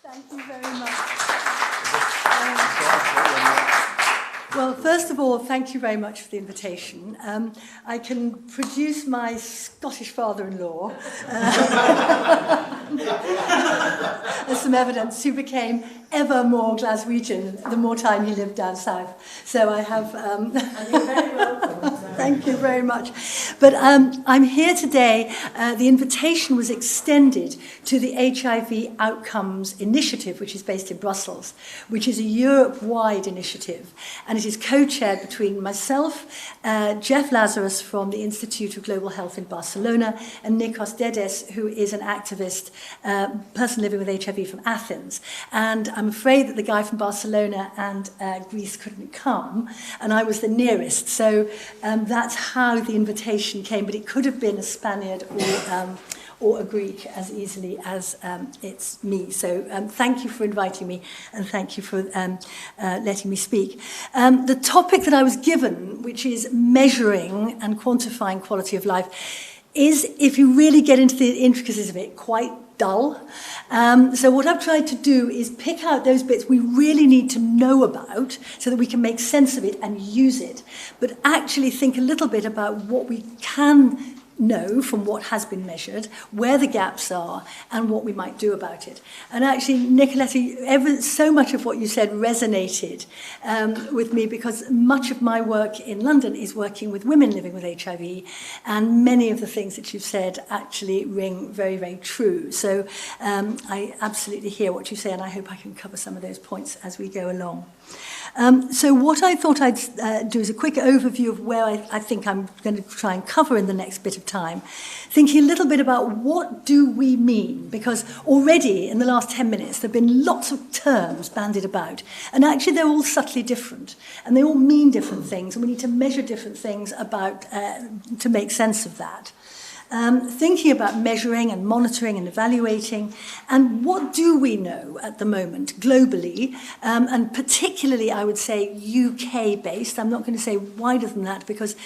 Thank you very much. Well, first of all, thank you very much for the invitation. I can produce my Scottish father-in-law as some evidence, who became ever more Glaswegian the more time he lived down south. So I have... And you're very welcome. Thank you very much. But I'm here today. The invitation was extended to the HIV Outcomes Initiative, which is based in Brussels, which is a Europe-wide initiative. And it is co-chaired between myself, Jeff Lazarus from the Institute of Global Health in Barcelona, and Nikos Dedes, who is an activist, person living with HIV from Athens. And I'm afraid that the guy from Barcelona and Greece couldn't come, and I was the nearest. So that's how the invitation came, but it could have been a Spaniard or a Greek as easily as it's me. So thank you for inviting me, and thank you for letting me speak. The topic that I was given, which is measuring and quantifying quality of life, is, if you really get into the intricacies of it, quite dull. So what I've tried to do is pick out those bits we really need to know about so that we can make sense of it and use it, but actually think a little bit about what we can know from what has been measured, where the gaps are, and what we might do about it. And actually, Nicoletta, so much of what you said resonated with me, because much of my work in London is working with women living with HIV, and many of the things that you've said actually ring very, very true. So I absolutely hear what you say, and I hope I can cover some of those points as we go along. So what I thought I'd do is a quick overview of where I think I'm going to try and cover in the next bit of time, thinking a little bit about what do we mean, because already in the last 10 minutes there have been lots of terms bandied about, and actually they're all subtly different, and they all mean different things, and we need to measure different things about to make sense of that. Thinking about measuring and monitoring and evaluating, and what do we know at the moment globally, and particularly I would say UK-based. I'm not going to say wider than that, because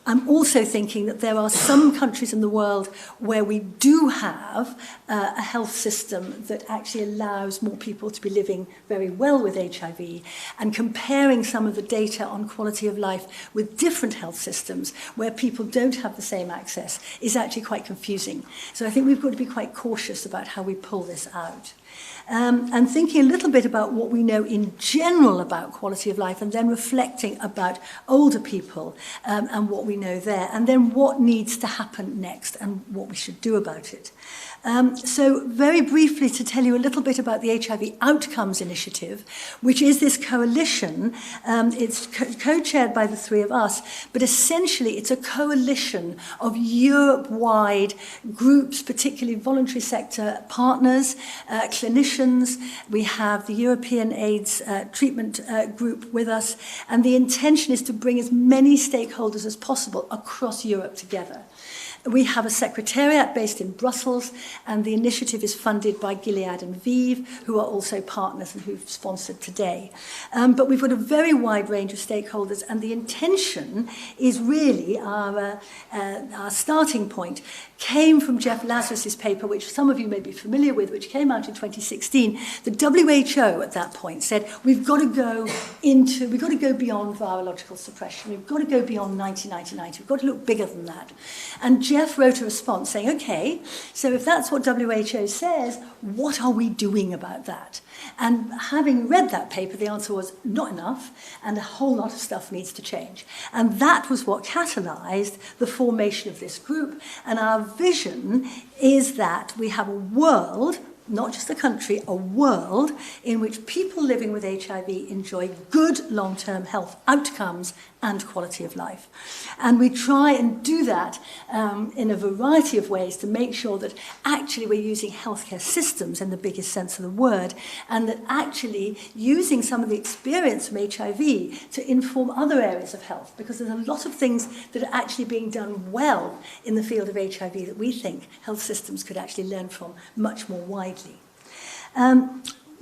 I'm also thinking that there are some countries in the world where we do have a health system that actually allows more people to be living very well with HIV, and comparing some of the data on quality of life with different health systems where people don't have the same access is actually quite confusing. So I think we've got to be quite cautious about how we pull this out. And thinking a little bit about what we know in general about quality of life, and then reflecting about older people and what we know there, and then what needs to happen next and what we should do about it. So very briefly, to tell you a little bit about the HIV Outcomes Initiative, which is this coalition. It's co-chaired by the three of us, but essentially it's a coalition of Europe-wide groups, particularly voluntary sector partners, clinicians. We have the European AIDS treatment group with us, and the intention is to bring as many stakeholders as possible across Europe together. We have a secretariat based in Brussels, and the initiative is funded by Gilead and ViiV, who are also partners and who've sponsored today. But we've got a very wide range of stakeholders, and the intention is really our starting point came from Jeff Lazarus's paper, which some of you may be familiar with, which came out in 2016. The WHO at that point said, we've got to go beyond virological suppression. We've got to go beyond 1990. We've got to look bigger than that. And Jeff wrote a response saying, okay, so if that's what WHO says, what are we doing about that? And having read that paper, the answer was not enough, and a whole lot of stuff needs to change. And that was what catalyzed the formation of this group. And our vision is that we have a world, not just a country, a world in which people living with HIV enjoy good long-term health outcomes and quality of life. And we try and do that in a variety of ways to make sure that actually we're using healthcare systems in the biggest sense of the word, and that actually using some of the experience from HIV to inform other areas of health, because there's a lot of things that are actually being done well in the field of HIV that we think health systems could actually learn from much more widely.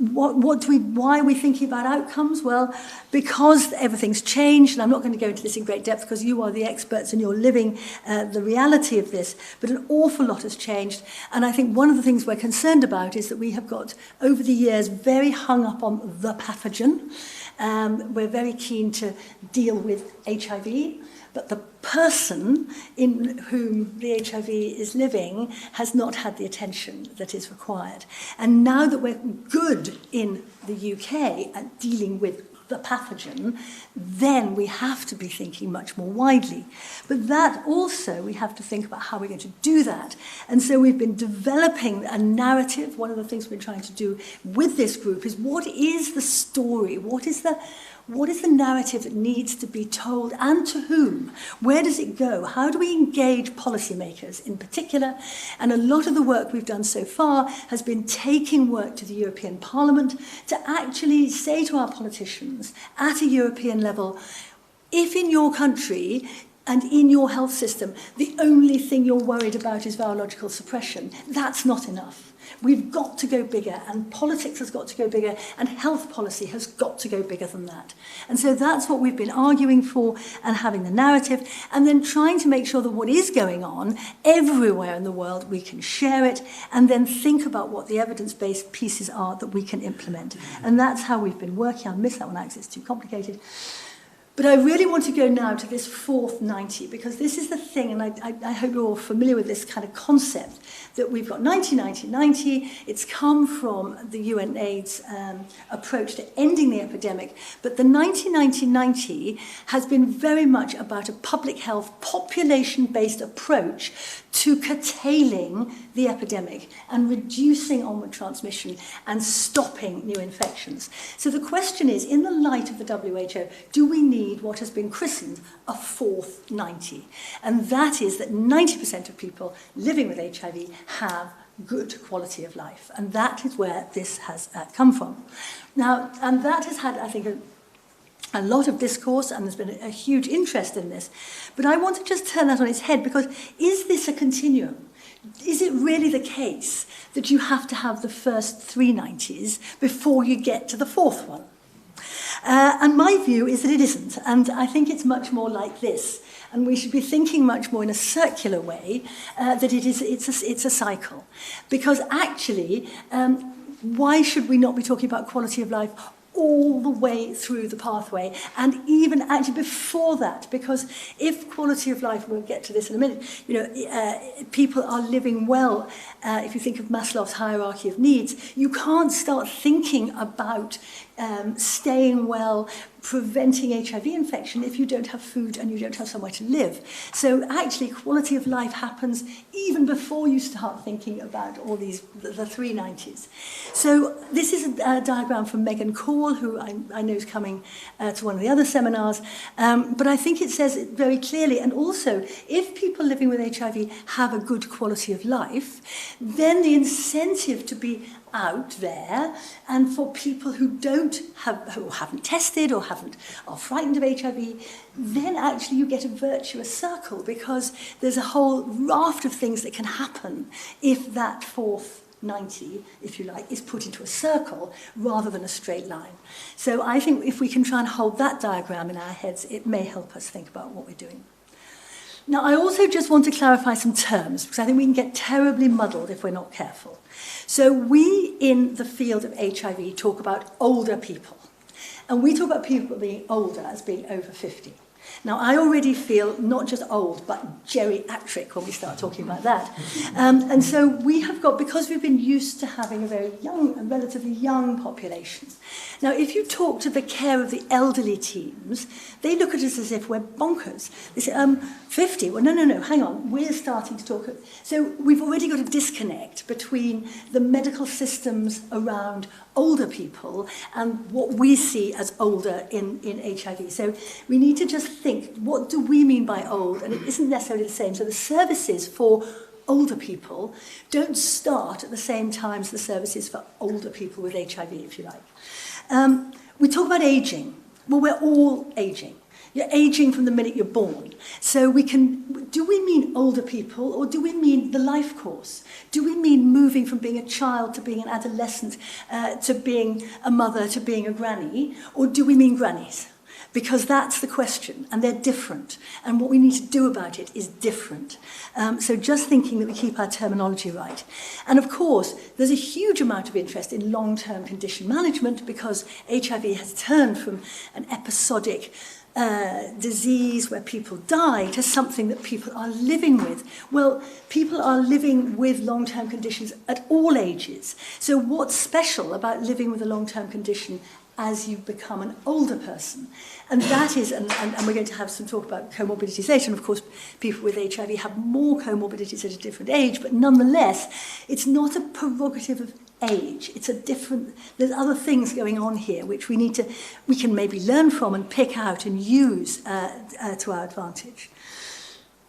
why are we thinking about outcomes? Well, because everything's changed, and I'm not going to go into this in great depth because you are the experts and you're living the reality of this, but an awful lot has changed. And I think one of the things we're concerned about is that we have got, over the years, very hung up on the pathogen. We're very keen to deal with HIV, but the person in whom the HIV is living has not had the attention that is required. And now that we're good in the UK at dealing with the pathogen, then we have to be thinking much more widely. But that also, we have to think about how we're going to do that. And so we've been developing a narrative. One of the things we've been trying to do with this group is, what is the story? What is the narrative that needs to be told, and to whom? Where does it go? How do we engage policymakers in particular? And a lot of the work we've done so far has been taking work to the European Parliament to actually say to our politicians at a European level, if in your country and in your health system the only thing you're worried about is virological suppression, that's not enough. We've got to go bigger, and politics has got to go bigger, and health policy has got to go bigger than that. And so that's what we've been arguing for, and having the narrative, and then trying to make sure that what is going on everywhere in the world, we can share it, and then think about what the evidence-based pieces are that we can implement. And that's how we've been working. I'll miss that one out because it's too complicated. But I really want to go now to this fourth 90, because this is the thing, and I hope you're all familiar with this kind of concept, that we've got 90-90-90. It's come from the UN AIDS approach to ending the epidemic, but the 90-90-90 has been very much about a public health, population-based approach to curtailing the epidemic and reducing onward transmission and stopping new infections. So the question is, in the light of the WHO, do we need what has been christened a fourth 90? And that is that 90% of people living with HIV have good quality of life. And that is where this has come from. Now, and that has had, I think, a lot of discourse, and there's been a huge interest in this. But I want to just turn that on its head, because is this a continuum? Is it really the case that you have to have the first three 90s before you get to the fourth one? And my view is that it isn't, and I think it's much more like this. And we should be thinking much more in a circular way, that it's a cycle. Because actually, why should we not be talking about quality of life all the way through the pathway, and even actually before that? Because if quality of life, we'll get to this in a minute, people are living well, if you think of Maslow's hierarchy of needs, you can't start thinking about staying well, preventing HIV infection if you don't have food and you don't have somewhere to live. So actually quality of life happens even before you start thinking about all these, the three 90s. So this is a diagram from Megan Call, who I know is coming to one of the other seminars, but I think it says it very clearly. And also, if people living with HIV have a good quality of life, then the incentive to be out there, and for people who haven't tested or are frightened of HIV, then actually you get a virtuous circle, because there's a whole raft of things that can happen if that fourth 90, if you like, is put into a circle rather than a straight line. So I think if we can try and hold that diagram in our heads, it may help us think about what we're doing. Now, I also just want to clarify some terms, because I think we can get terribly muddled if we're not careful. So we, in the field of HIV, talk about older people. And we talk about people being older as being over 50. Now, I already feel not just old, but geriatric when we start talking about that. And so we have got, because we've been used to having a very young, a relatively young population. Now, if you talk to the care of the elderly teams, they look at us as if we're bonkers. They say, 50? Well, no, hang on. We're starting to talk. So we've already got a disconnect between the medical systems around older people and what we see as older in HIV. So we need to just think, what do we mean by old? And it isn't necessarily the same. So the services for older people don't start at the same time as the services for older people with HIV, if you like. We talk about aging. Well, we're all aging. You're aging from the minute you're born. So do we mean older people, or do we mean the life course? Do we mean moving from being a child to being an adolescent, to being a mother, to being a granny, or do we mean grannies? Because that's the question, and they're different. And what we need to do about it is different. So just thinking that we keep our terminology right. And of course, there's a huge amount of interest in long-term condition management, because HIV has turned from an episodic disease where people die to something that people are living with. Well, people are living with long-term conditions at all ages. So what's special about living with a long-term condition as you become an older person? And that is, and we're going to have some talk about comorbidities later, and of course people with HIV have more comorbidities at a different age, but nonetheless, it's not a prerogative of age. It's a different, there's other things going on here which we can maybe learn from and pick out and use to our advantage.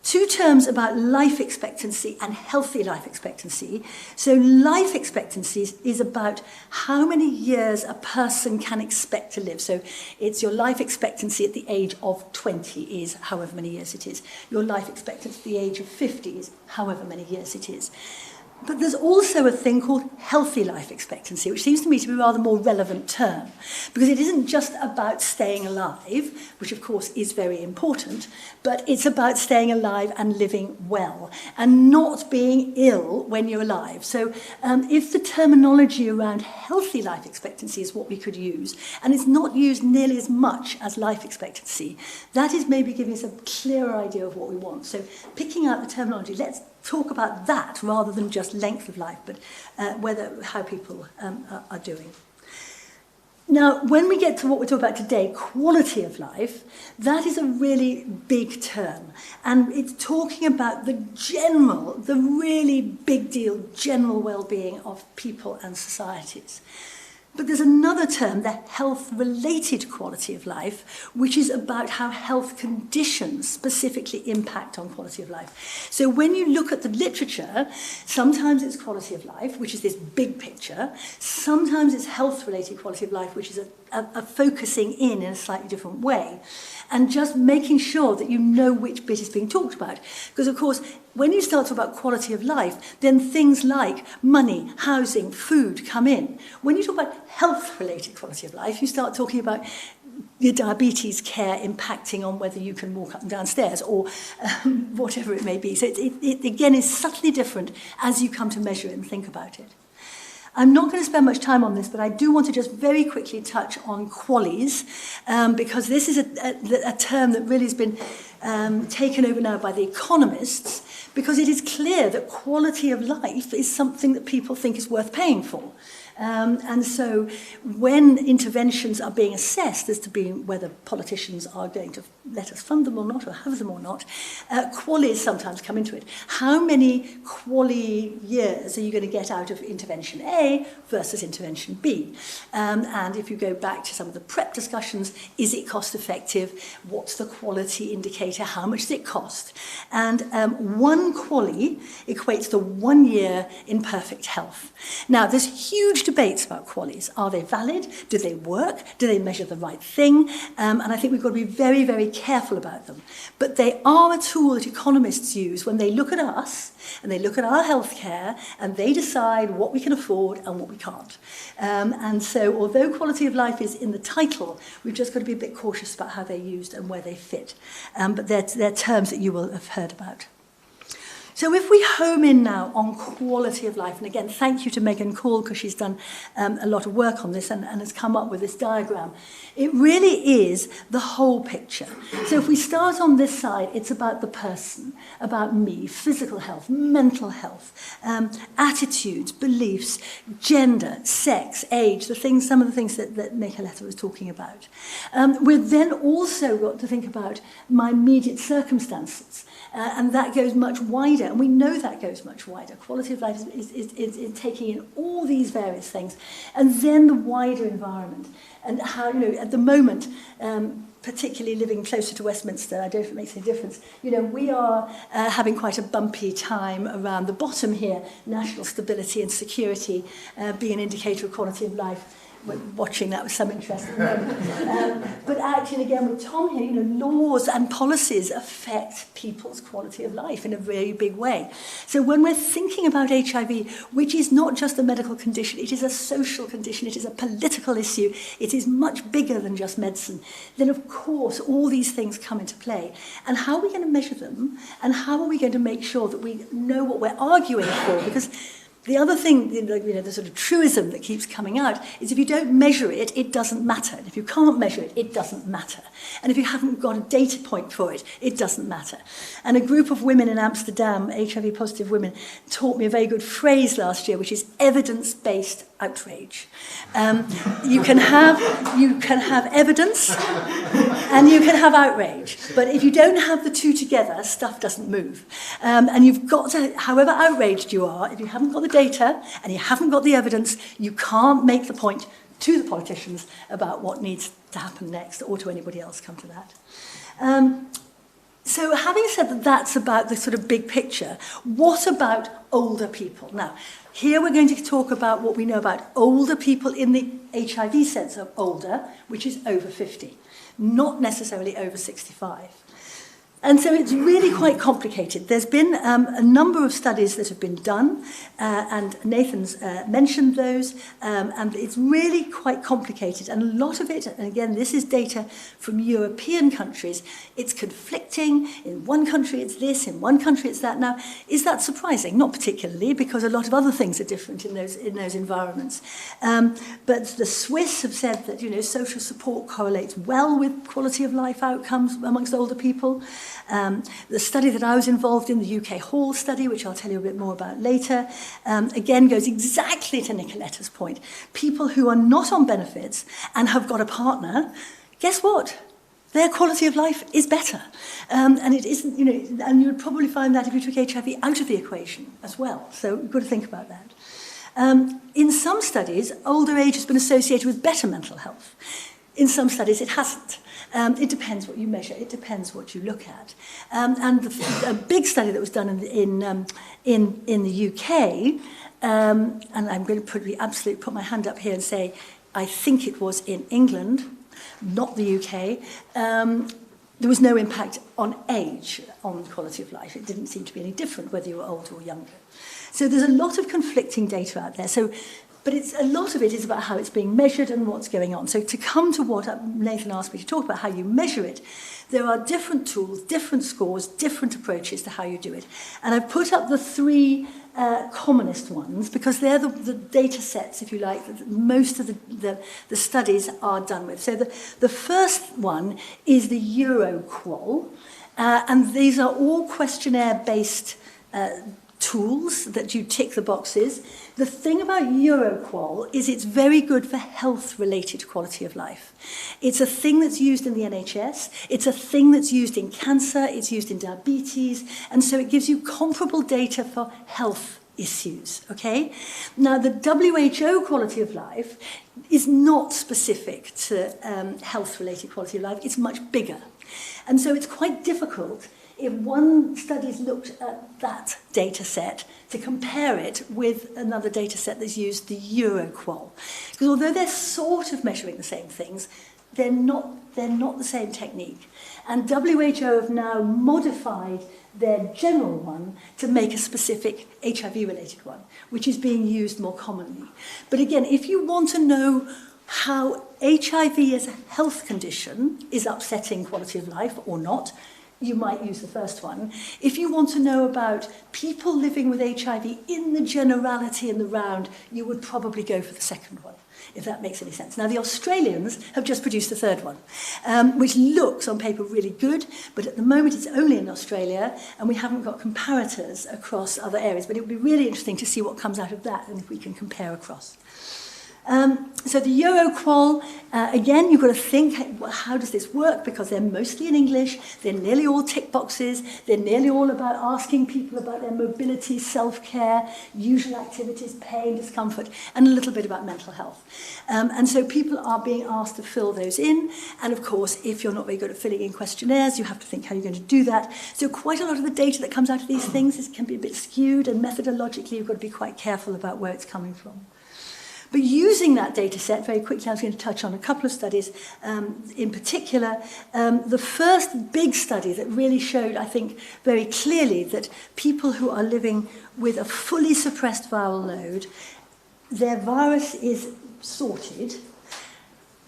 Two terms about life expectancy and healthy life expectancy. So life expectancy is about how many years a person can expect to live. So it's your life expectancy at the age of 20 is however many years it is. Your life expectancy at the age of 50 is however many years it is. But there's also a thing called healthy life expectancy, which seems to me to be a rather more relevant term, because it isn't just about staying alive, which of course is very important, but it's about staying alive and living well, and not being ill when you're alive. So if the terminology around healthy life expectancy is what we could use, and it's not used nearly as much as life expectancy, that is maybe giving us a clearer idea of what we want. So picking out the terminology, let's talk about that rather than just length of life, but how people are doing. Now, when we get to what we're talking about today, quality of life, that is a really big term. And it's talking about the really big deal, general well-being of people and societies. But there's another term, the health-related quality of life, which is about how health conditions specifically impact on quality of life. So when you look at the literature, sometimes it's quality of life, which is this big picture. Sometimes it's health-related quality of life, which is a focusing in a slightly different way. And just making sure that you know which bit is being talked about. Because, of course, when you start to talk about quality of life, then things like money, housing, food come in. When you talk about health-related quality of life, you start talking about your diabetes care impacting on whether you can walk up and down stairs or whatever it may be. So it again, is subtly different as you come to measure it and think about it. I'm not going to spend much time on this, but I do want to just very quickly touch on QALYs, because this is a term that really has been taken over now by the economists, because it is clear that quality of life is something that people think is worth paying for. And so when interventions are being assessed as to being whether politicians are going to let us fund them or not, or have them or not, QALYs sometimes come into it. How many QALY years are you going to get out of intervention A versus intervention B? And if you go back to some of the PrEP discussions, is it cost effective? What's the quality indicator? How much does it cost? And one QALY equates to 1 year in perfect health. Now, there's huge debates about QALYs. Are they valid? Do they work? Do they measure the right thing? And I think we've got to be very, very careful about them. But they are a tool that economists use when they look at us and they look at our healthcare and they decide what we can afford and what we can't. And so although quality of life is in the title, we've just got to be a bit cautious about how they're used and where they fit. But they're terms that you will have heard about. So if we home in now on quality of life, and again, thank you to Megan Call, because she's done a lot of work on this and has come up with this diagram. It really is the whole picture. So if we start on this side, it's about the person, about me, physical health, mental health, attitudes, beliefs, gender, sex, age, some of the things that Nicoletta was talking about. We've then also got to think about my immediate circumstances. And that goes much wider, and we know that goes much wider. Quality of life is taking in all these various things, and then the wider environment, and how, at the moment, particularly living closer to Westminster, I don't know if it makes any difference, we are having quite a bumpy time around the bottom here, national stability and security being an indicator of quality of life. watching that with some interest at the moment. But actually, again, with Tom here, laws and policies affect people's quality of life in a very big way. So when we're thinking about HIV, which is not just a medical condition, it is a social condition, it is a political issue, it is much bigger than just medicine, then of course all these things come into play. And how are we going to measure them? And how are we going to make sure that we know what we're arguing for? Because the other thing, the sort of truism that keeps coming out is if you don't measure it, it doesn't matter. And if you can't measure it, it doesn't matter. And if you haven't got a data point for it, it doesn't matter. And a group of women in Amsterdam, HIV-positive women, taught me a very good phrase last year, which is evidence-based outrage. You can have evidence and you can have outrage. But if you don't have the two together, stuff doesn't move. And you've got to, however outraged you are, if you haven't got the data and you haven't got the evidence, you can't make the point to the politicians about what needs to happen next, or to anybody else come to that. So having said that that's about the sort of big picture, what about older people? Now, here we're going to talk about what we know about older people in the HIV sense of older, which is over 50, not necessarily over 65. And so it's really quite complicated. There's been a number of studies that have been done, and Nathan's mentioned those, and it's really quite complicated. And a lot of it, and again, this is data from European countries, it's conflicting. In one country it's this, in one country it's that. Now, is that surprising? Not particularly, because a lot of other things are different in those environments. But the Swiss have said that, social support correlates well with quality of life outcomes amongst older people. The study that I was involved in, the UK Hall study, which I'll tell you a bit more about later, again goes exactly to Nicoletta's point. People who are not on benefits and have got a partner, guess what? Their quality of life is better. And it isn't, and you would probably find that if you took HIV out of the equation as well. So you've got to think about that. In some studies, older age has been associated with better mental health. In some studies, it hasn't. It depends what you measure. It depends what you look at. And a big study that was done in the UK, and I'm going to put my hand up here and say, I think it was in England, not the UK. There was no impact on age on quality of life. It didn't seem to be any different whether you were older or younger. So there's a lot of conflicting data out there. But a lot of it is about how it's being measured and what's going on. So to come to what Nathan asked me to talk about, how you measure it, there are different tools, different scores, different approaches to how you do it. And I've put up the three commonest ones because they're the data sets, if you like, that most of the studies are done with. So the first one is the Euroqual, and these are all questionnaire-based tools that you tick the boxes. The thing about Euroqual is it's very good for health-related quality of life. It's a thing that's used in the NHS, it's a thing that's used in cancer, it's used in diabetes, and so it gives you comparable data for health issues, okay? Now, the WHO quality of life is not specific to health-related quality of life, it's much bigger. And so it's quite difficult if one study's looked at that data set to compare it with another data set that's used the Euroqual. Because although they're sort of measuring the same things, they're not the same technique. And WHO have now modified their general one to make a specific HIV-related one, which is being used more commonly. But again, if you want to know how HIV as a health condition is upsetting quality of life or not, you might use the first one. If you want to know about people living with HIV in the generality and the round, you would probably go for the second one, if that makes any sense. Now, the Australians have just produced the third one, which looks on paper really good, but at the moment it's only in Australia, and we haven't got comparators across other areas. But it would be really interesting to see what comes out of that and if we can compare across. So the Euroqual, again, you've got to think, well, how does this work? Because they're mostly in English, they're nearly all tick boxes, they're nearly all about asking people about their mobility, self-care, usual activities, pain, discomfort, and a little bit about mental health. And so people are being asked to fill those in, and of course, if you're not very good at filling in questionnaires, you have to think how you're going to do that. So quite a lot of the data that comes out of these things can be a bit skewed, and methodologically you've got to be quite careful about where it's coming from. But using that data set, very quickly, I was going to touch on a couple of studies in particular. The first big study that really showed, I think, very clearly that people who are living with a fully suppressed viral load, their virus is sorted,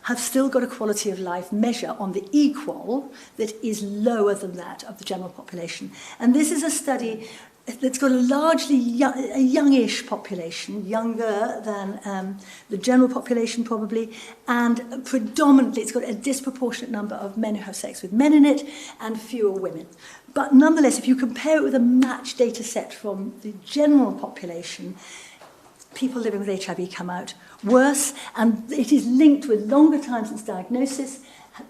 have still got a quality of life measure on the equal that is lower than that of the general population. And this is a study that's got a largely a youngish population, younger than the general population probably, and predominantly it's got a disproportionate number of men who have sex with men in it and fewer women. But nonetheless, if you compare it with a matched data set from the general population, people living with HIV come out worse, and it is linked with longer time since diagnosis,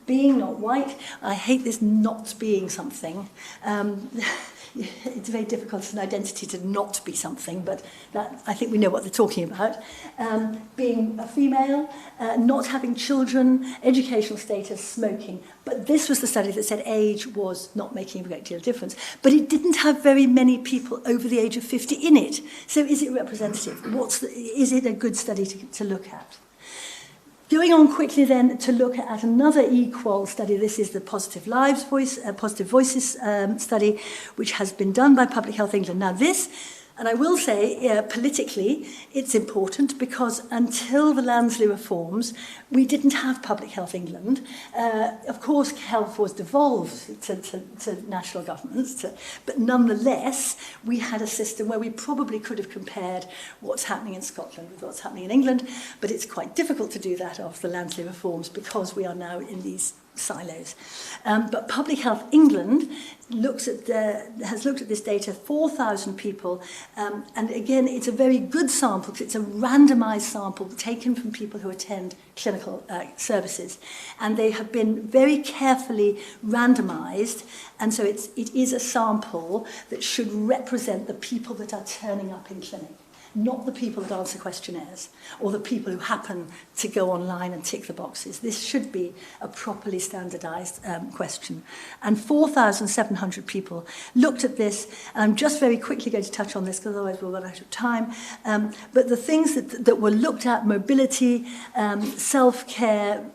being not white. I hate this not being something. It's very difficult as an identity to not be something, but that, I think we know what they're talking about. Being a female, not having children, educational status, smoking. But this was the study that said age was not making a great deal of difference. But it didn't have very many people over the age of 50 in it. So is it representative? Is it a good study to look at? Going on quickly then to look at another equal study. This is the Positive Voices study, which has been done by Public Health England. Now this, and I will say politically, it's important because until the Lansley reforms, we didn't have Public Health England. Of course, health was devolved to national governments, but nonetheless, we had a system where we probably could have compared what's happening in Scotland with what's happening in England, but it's quite difficult to do that after the Lansley reforms because we are now in these silos. But Public Health England has looked at this data, 4,000 people, and again, it's a very good sample because it's a randomized sample taken from people who attend clinical services, and they have been very carefully randomized, and so it is a sample that should represent the people that are turning up in clinic, not the people that answer questionnaires or the people who happen to go online and tick the boxes. This should be a properly standardized question. And 4,700 people looked at this, and I'm just very quickly going to touch on this because otherwise we'll run out of time. But the things that were looked at, mobility, self-care,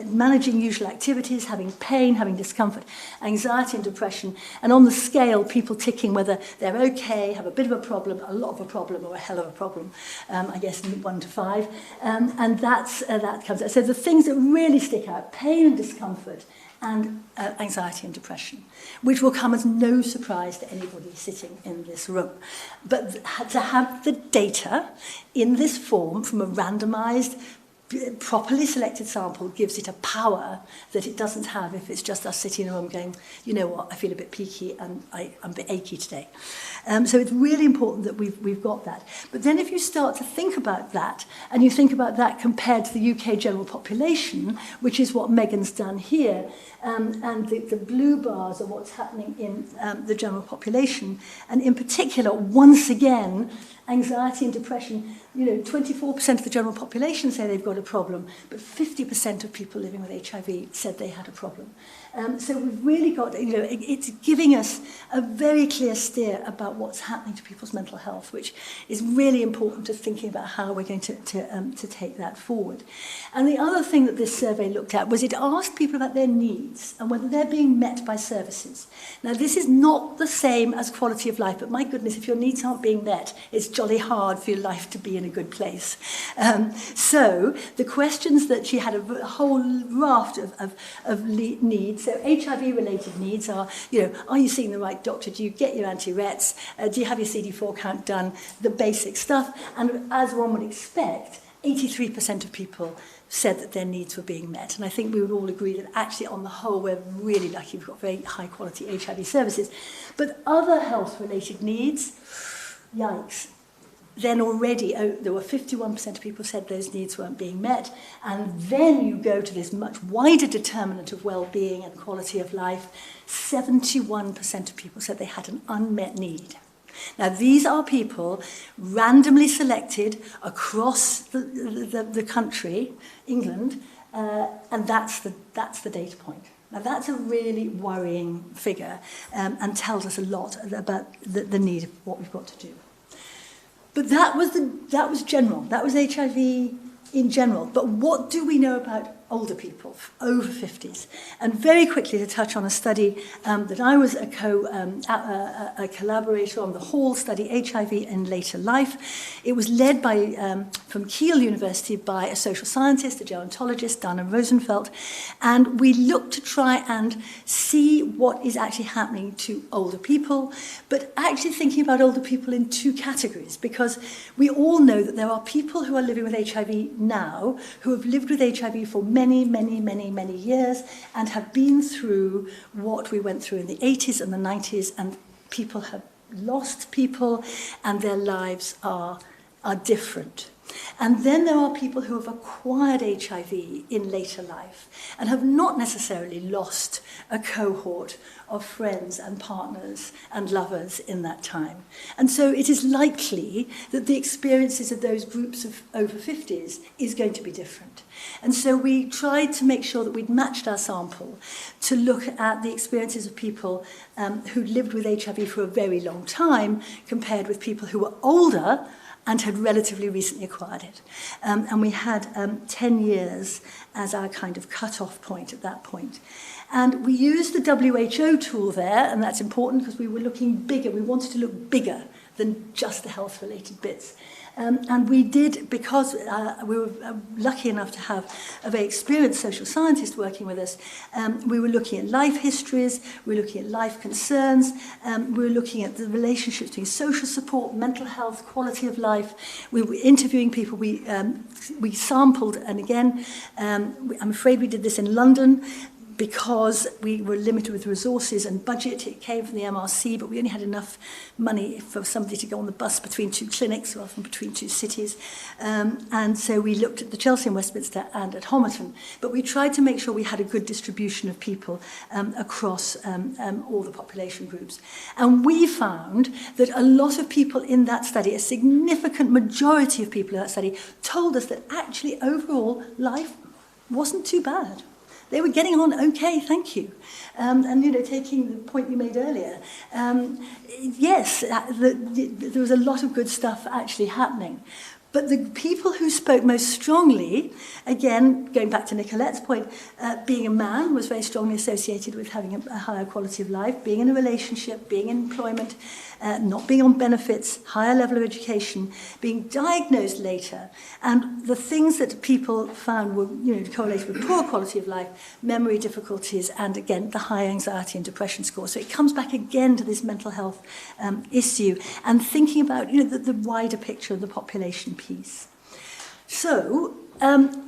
managing usual activities, having pain, having discomfort, anxiety and depression, and on the scale, people ticking whether they're okay, have a bit of a problem, a lot of a problem, or a hell of a problem, I guess 1 to 5, and that comes out. So the things that really stick out, pain and discomfort, and anxiety and depression, which will come as no surprise to anybody sitting in this room. But to have the data in this form from a randomized, properly selected sample gives it a power that it doesn't have if it's just us sitting in a room going, you know what, I feel a bit peaky and I'm a bit achy today. So it's really important that we've got that. But then if you start to think about that, and you think about that compared to the UK general population, which is what Megan's done here, and the blue bars are what's happening in the general population, and in particular, once again, anxiety and depression, 24% of the general population say they've got a problem, but 50% of people living with HIV said they had a problem. So we've really got, it's giving us a very clear steer about what's happening to people's mental health, which is really important to thinking about how we're going to take that forward. And the other thing that this survey looked at was it asked people about their needs and whether they're being met by services. Now, this is not the same as quality of life, but my goodness, if your needs aren't being met, it's jolly hard for your life to be in a good place. So the questions that she had a whole raft of needs. So HIV-related needs are, are you seeing the right doctor? Do you get your anti-rets? Do you have your CD4 count done? The basic stuff. And as one would expect, 83% of people said that their needs were being met. And I think we would all agree that actually on the whole, we're really lucky we've got very high quality HIV services. But other health-related needs, yikes. Then already, there were 51% of people said those needs weren't being met. And then you go to this much wider determinant of well-being and quality of life. 71% of people said they had an unmet need. Now, these are people randomly selected across the country, England, and that's the data point. Now, that's a really worrying figure and tells us a lot about the need of what we've got to do. But that was general. That was HIV in general. But what do we know about older people, over 50s? And very quickly to touch on a study that I was a collaborator on, the Hall study, HIV in Later Life. It was led by, from Kiel University by a social scientist, a gerontologist, Dana Rosenfeld. And we looked to try and see what is actually happening to older people, but actually thinking about older people in two categories, because we all know that there are people who are living with HIV now who have lived with HIV for many years and have been through what we went through in the 80s and the 90s, and people have lost people and their lives are different. And then there are people who have acquired HIV in later life and have not necessarily lost a cohort of friends and partners and lovers in that time. And so it is likely that the experiences of those groups of over 50s is going to be different. And so we tried to make sure that we'd matched our sample to look at the experiences of people who lived with HIV for a very long time compared with people who were older and had relatively recently acquired it. And we had 10 years as our kind of cut-off point at that point. And we used the WHO tool there, and that's important because we were looking bigger. We wanted to look bigger than just the health-related bits. And we did, because we were lucky enough to have a very experienced social scientist working with us, we were looking at life histories, we were looking at life concerns, we were looking at the relationships between social support, mental health, quality of life. We were interviewing people, we sampled, and again, I'm afraid we did this in London, because we were limited with resources and budget. It came from the MRC, but we only had enough money for somebody to go on the bus between two clinics rather than between two cities. And so we looked at the Chelsea and Westminster and at Homerton. But we tried to make sure we had a good distribution of people across all the population groups. And we found that a lot of people in that study, a significant majority of people in that study, told us that actually overall life wasn't too bad. They were getting on okay, thank you. And, taking the point you made earlier, yes, there was a lot of good stuff actually happening. But the people who spoke most strongly, again, going back to Nicolette's point, being a man was very strongly associated with having a higher quality of life, being in a relationship, being in employment, not being on benefits, higher level of education, being diagnosed later. And the things that people found were correlated with poor quality of life, memory difficulties, and again, the high anxiety and depression score. So it comes back again to this mental health issue and thinking about the wider picture of the population piece. So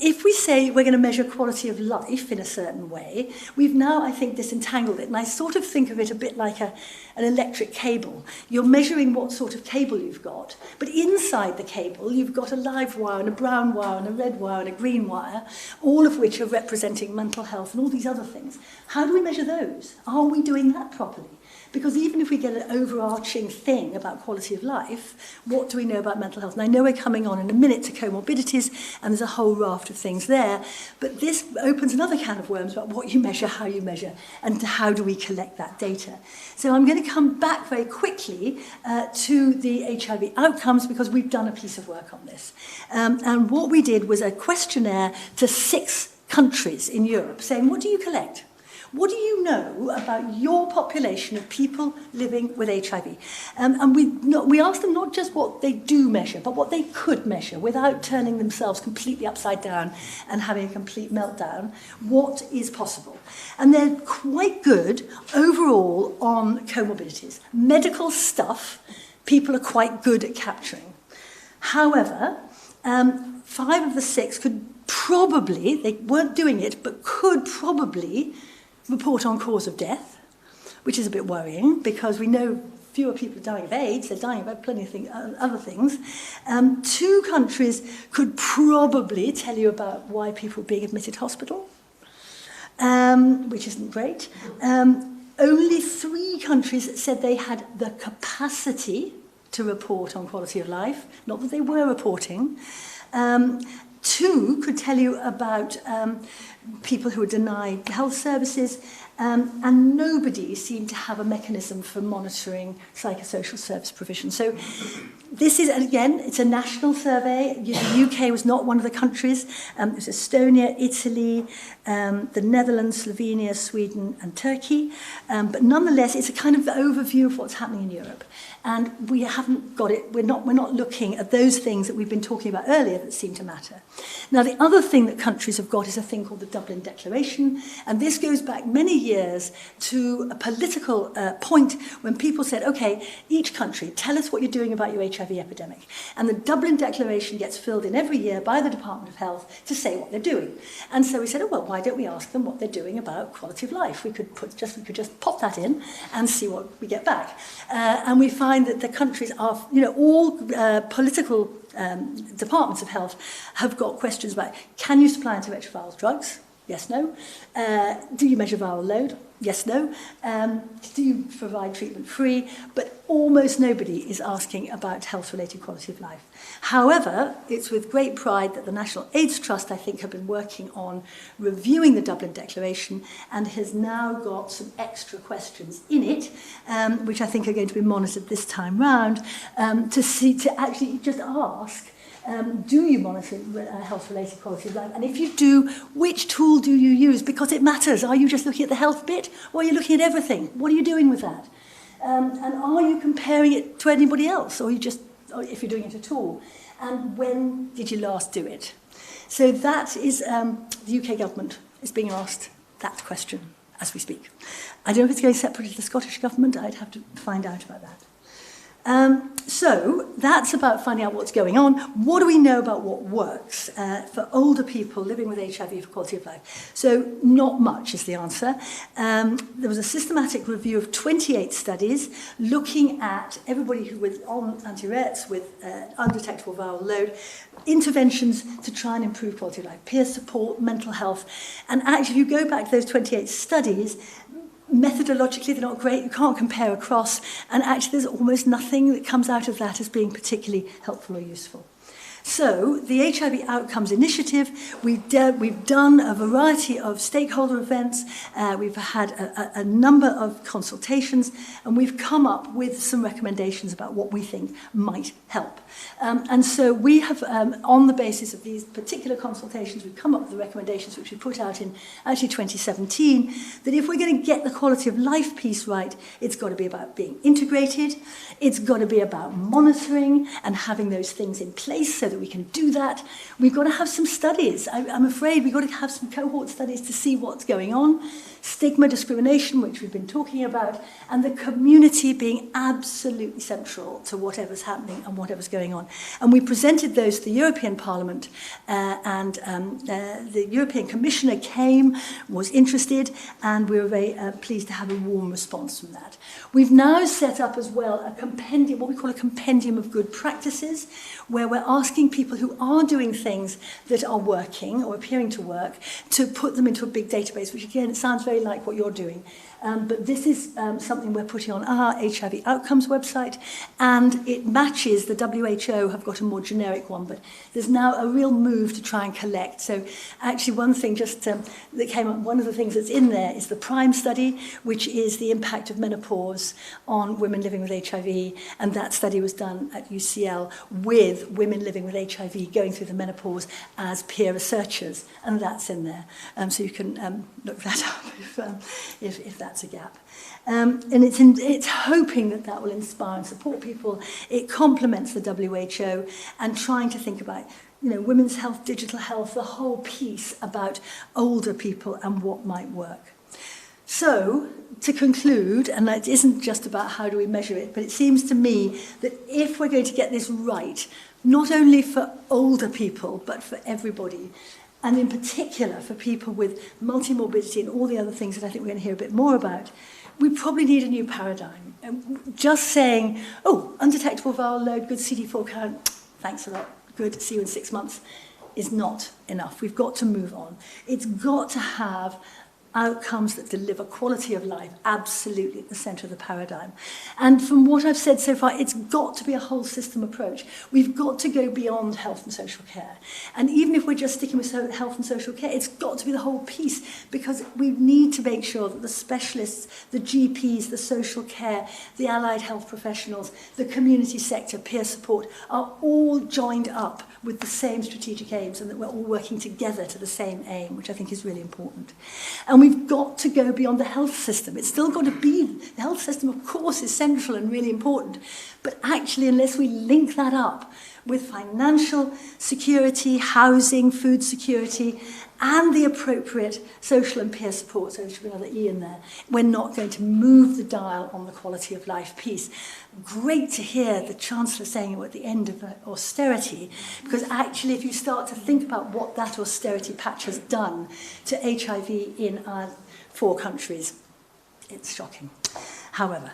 if we say we're going to measure quality of life in a certain way, we've now, I think, disentangled it. And I sort of think of it a bit like an electric cable. You're measuring what sort of cable you've got, but inside the cable, you've got a live wire and a brown wire and a red wire and a green wire, all of which are representing mental health and all these other things. How do we measure those? Are we doing that properly? Because even if we get an overarching thing about quality of life, what do we know about mental health? And I know we're coming on in a minute to comorbidities, and there's a whole raft of things there. But this opens another can of worms about what you measure, how you measure, and how do we collect that data. So I'm going to come back very quickly to the HIV outcomes, because we've done a piece of work on this. And what we did was a questionnaire to 6 countries in Europe, saying, what do you collect? What do you know about your population of people living with HIV? And we asked them not just what they do measure, but what they could measure without turning themselves completely upside down and having a complete meltdown. What is possible? And they're quite good overall on comorbidities. Medical stuff, people are quite good at capturing. However, 5 of the 6 could probably, they weren't doing it, but could probably report on cause of death, which is a bit worrying because we know fewer people are dying of AIDS, they're dying of plenty of other things. 2 countries could probably tell you about why people are being admitted to hospital, which isn't great. Only 3 countries said they had the capacity to report on quality of life, not that they were reporting. 2 could tell you about people who are denied health services, And nobody seemed to have a mechanism for monitoring psychosocial service provision. So this is, and again, it's a national survey. The UK was not one of the countries. It was Estonia, Italy, the Netherlands, Slovenia, Sweden, and Turkey. But nonetheless, it's a kind of overview of what's happening in Europe. And we haven't got it, we're not looking at those things that we've been talking about earlier that seem to matter. Now, the other thing that countries have got is a thing called the Dublin Declaration, and this goes back many years to a political point when people said, okay, each country, tell us what you're doing about your HIV epidemic. And the Dublin Declaration gets filled in every year by the Department of Health to say what they're doing. And so we said, oh, well, why don't we ask them what they're doing about quality of life? We could just pop that in and see what we get back. And we find that the countries are, all political departments of health have got questions about, can you supply antiretroviral drugs? Yes, no. Do you measure viral load? Yes, no. Do you provide treatment free? But almost nobody is asking about health-related quality of life. However, it's with great pride that the National AIDS Trust, I think, have been working on reviewing the Dublin Declaration and has now got some extra questions in it, which I think are going to be monitored this time round, to actually just ask, do you monitor health-related quality of life? And if you do, which tool do you use? Because it matters. Are you just looking at the health bit, or are you looking at everything? What are you doing with that? And are you comparing it to anybody else, or or if you're doing it at all? And when did you last do it? So that is, the UK government is being asked that question as we speak. I don't know if it's going separately to the Scottish government. I'd have to find out about that. So that's about finding out what's going on. What do we know about what works for older people living with HIV for quality of life? So not much is the answer. There was a systematic review of 28 studies looking at everybody who was on antiretrovirals with undetectable viral load, interventions to try and improve quality of life, peer support, mental health. And actually, if you go back to those 28 studies, methodologically, they're not great. You can't compare across. And actually, there's almost nothing that comes out of that as being particularly helpful or useful. So, the HIV Outcomes Initiative, we've done a variety of stakeholder events, we've had a number of consultations, and we've come up with some recommendations about what we think might help. And so we have, on the basis of these particular consultations, we've come up with the recommendations which we put out in actually 2017, that if we're going to get the quality of life piece right, it's got to be about being integrated, it's got to be about monitoring and having those things in place so that we can do that. We've got to have some studies. I'm afraid we've got to have some cohort studies to see what's going on. Stigma, discrimination, which we've been talking about, and the community being absolutely central to whatever's happening and whatever's going on. And we presented those to the European Parliament, and the European Commissioner came, was interested, and we were very pleased to have a warm response from that. We've now set up as well a compendium, what we call a compendium of good practices, where we're asking people who are doing things that are working or appearing to work to put them into a big database, which again, it sounds very like what you're doing. But this is something we're putting on our HIV Outcomes website, and it matches, the WHO have got a more generic one, but there's now a real move to try and collect. So actually one thing just that came up, one of the things that's in there is the PRIME study, which is the impact of menopause on women living with HIV, and that study was done at UCL with women living with HIV going through the menopause as peer researchers, and that's in there. So you can look that up if that's a gap. And it's hoping that that will inspire and support people. It complements the WHO and trying to think about, women's health, digital health, the whole piece about older people and what might work. So, to conclude, and it isn't just about how do we measure it, but it seems to me that if we're going to get this right, not only for older people, but for everybody, and in particular for people with multimorbidity and all the other things that I think we're going to hear a bit more about, we probably need a new paradigm. Just saying, oh, undetectable viral load, good CD4 count, thanks a lot, good, see you in 6 months, is not enough. We've got to move on. It's got to have outcomes that deliver quality of life absolutely at the centre of the paradigm. And from what I've said so far, it's got to be a whole system approach. We've got to go beyond health and social care. And even if we're just sticking with health and social care, it's got to be the whole piece, because we need to make sure that the specialists, the GPs, the social care, the allied health professionals, the community sector, peer support, are all joined up with the same strategic aims, and that we're all working together to the same aim, which I think is really important. And we've got to go beyond the health system. It's still got to be, the health system, of course, is central and really important. But actually, unless we link that up with financial security, housing, food security, and the appropriate social and peer support, so there should be another E in there, we're not going to move the dial on the quality of life piece. Great to hear the Chancellor saying we're at the end of austerity, because actually if you start to think about what that austerity patch has done to HIV in our 4 countries, it's shocking. However,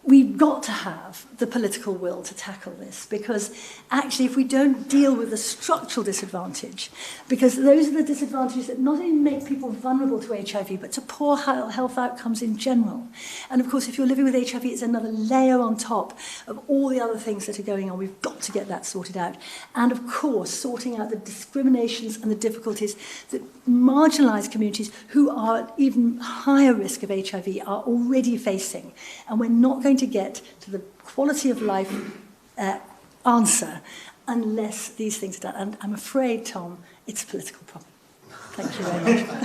we've got to have the political will to tackle this, because actually if we don't deal with the structural disadvantage, because those are the disadvantages that not only make people vulnerable to HIV, but to poor health outcomes in general. And of course, if you're living with HIV, it's another layer on top of all the other things that are going on. We've got to get that sorted out. And of course, sorting out the discriminations and the difficulties that marginalised communities who are at even higher risk of HIV are already facing. And we're not going to get to the quality of life answer unless these things are done. And I'm afraid, Tom, it's a political problem. Thank you very much.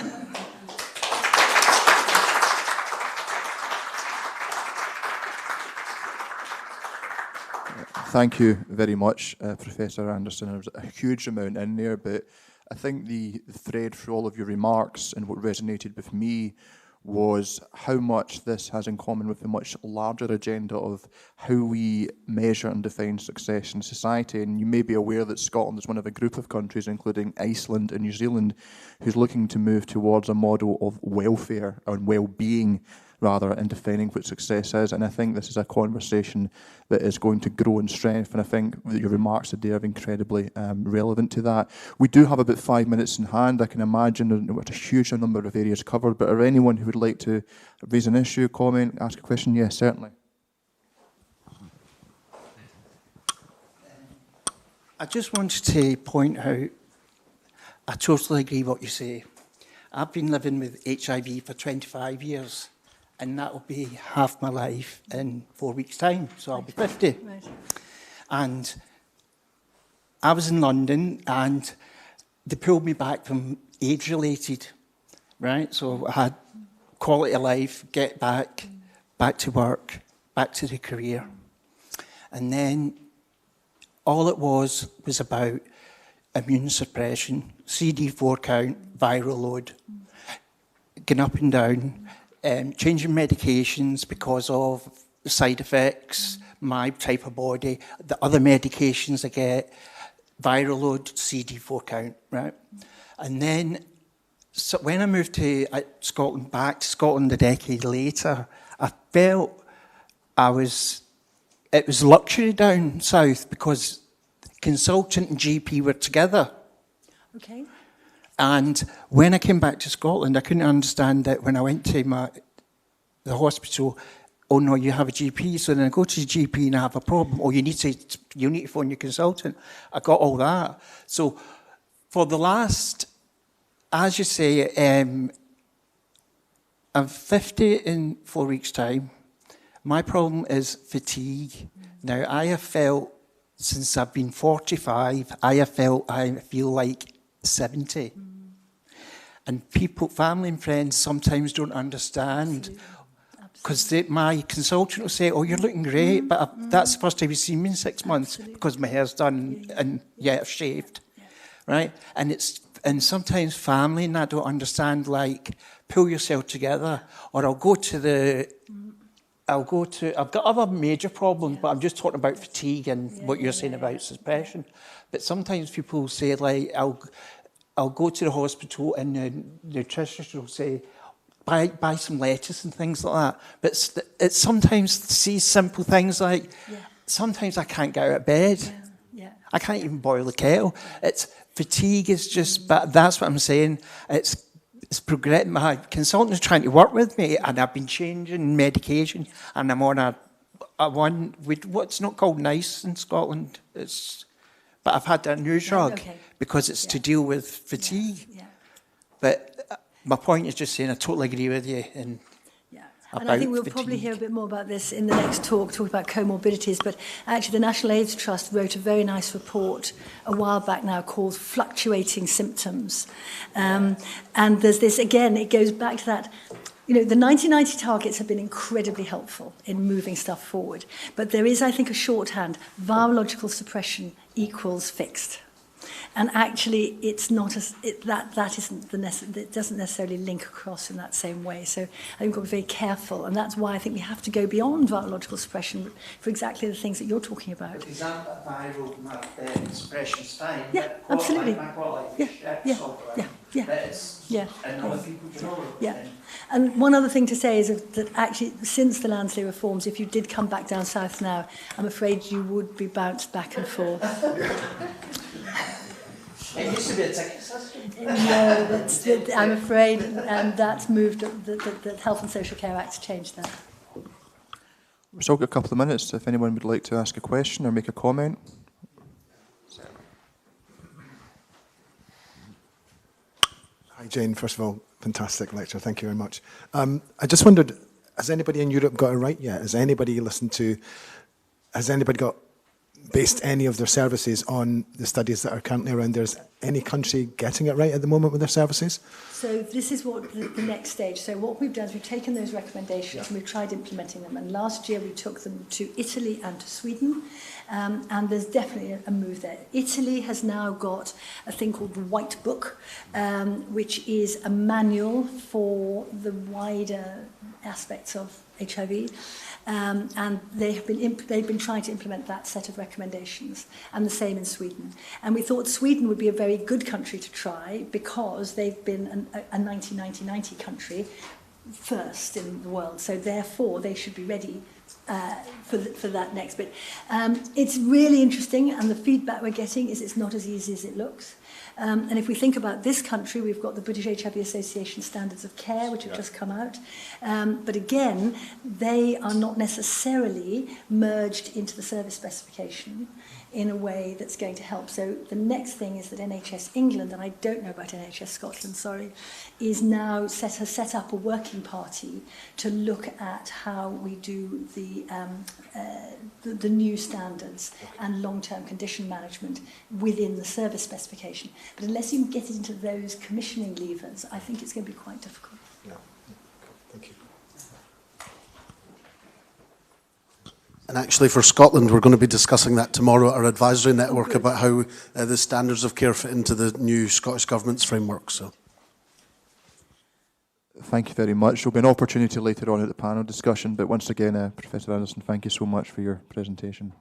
Thank you very much, Professor Anderson. There was a huge amount in there, but I think the thread through all of your remarks and what resonated with me was how much this has in common with a much larger agenda of how we measure and define success in society. And you may be aware that Scotland is one of a group of countries, including Iceland and New Zealand, who's looking to move towards a model of welfare or well-being, rather, in defining what success is. And I think this is a conversation that is going to grow in strength, and I think that your remarks today are incredibly relevant to that. We do have about 5 minutes in hand. I can imagine there's a huge number of areas covered, but are anyone who would like to raise an issue, comment, ask a question? Yes, certainly. I just wanted to point out, I totally agree what you say. I've been living with HIV for 25 years. And that will be half my life in 4 weeks' time, so I'll be 50. Right. And I was in London, and they pulled me back from age-related, right? So I had quality of life, get back to work, back to the career. And then all it was about immune suppression, CD4 count, viral load, going up and down, changing medications because of the side effects, my type of body, the other medications I get, viral load, CD4 count, right? And then so when I moved to Scotland, back to Scotland a decade later, I felt it was luxury down south because consultant and GP were together. Okay. And when I came back to Scotland, I couldn't understand that when I went to the hospital, oh no, you have a GP. So then I go to the GP and I have a problem. Oh, you need to phone your consultant. I got all that. So for the last, as you say, I'm 50 in 4 weeks' time. My problem is fatigue. Now, I have felt, since I've been 45, I feel like 70. And people, family and friends sometimes don't understand, because my consultant will say, oh, you're looking great, but that's the first time you've seen me in 6 months because my hair's done and I've shaved, right? And sometimes family and I don't understand, like, pull yourself together, or I've got other major problems, but I'm just talking about fatigue and what you're saying about suppression. But sometimes people say, like, I'll go to the hospital and the nutritionist will say, buy some lettuce and things like that. But it's sometimes these simple things like, sometimes I can't get out of bed. I can't even boil the kettle. Fatigue is just, but that's what I'm saying. my consultant is trying to work with me, and I've been changing medication, and I'm on a one with what's not called NICE in Scotland. But I've had a new drug okay. because it's to deal with fatigue. Yeah. But my point is just saying I totally agree with you. And Yeah, and I think about we'll probably fatigue. hear a bit more about this in the next talk about comorbidities, but actually the National AIDS Trust wrote a very nice report a while back now called Fluctuating Symptoms. And there's this, again, it goes back to that, you know, the 1990 targets have been incredibly helpful in moving stuff forward, but there is, I think, a shorthand, virological suppression equals fixed. And actually, it's not as that isn't it doesn't necessarily link across in that same way. So I think we've got to be very careful, and that's why I think we have to go beyond virological suppression for exactly the things that you're talking about. Is that viral suppression's fine? Yeah, absolutely. Yeah. And other people don't. Yeah. And one other thing to say is that actually, since the Lansley reforms, if you did come back down south now, I'm afraid you would be bounced back and forth. It used to be a ticket system. No, I'm afraid that's moved, the Health and Social Care Act's changed that. We've still got a couple of minutes if anyone would like to ask a question or make a comment. Hi, Jane. First of all, fantastic lecture. Thank you very much. I just wondered, has anybody in Europe got it right yet? Has anybody based any of their services on the studies that are currently around there? Is any country getting it right at the moment with their services? So this is what the next stage. So what we've done is we've taken those recommendations and we've tried implementing them. And last year we took them to Italy and to Sweden. And there's definitely a move there. Italy has now got a thing called the White Book, which is a manual for the wider aspects of HIV. And they've been trying to implement that set of recommendations, and the same in Sweden. And we thought Sweden would be a very good country to try because they've been a 90-90-90 country first in the world. So therefore, they should be ready for that next bit. It's really interesting, and the feedback we're getting is it's not as easy as it looks. And if we think about this country, we've got the British HIV Association Standards of Care, which have just come out. But again, they are not necessarily merged into the service specification in a way that's going to help. So the next thing is that NHS England, and I don't know about NHS Scotland, sorry, has set up a working party to look at how we do the new standards and long-term condition management within the service specification. But unless you can get it into those commissioning levers, I think it's going to be quite difficult. Yeah. Thank you. And actually for Scotland, we're going to be discussing that tomorrow at our advisory network about how the standards of care fit into the new Scottish Government's framework. So, Thank you very much. There'll be an opportunity later on at the panel discussion, but once again, Professor Anderson, thank you so much for your presentation.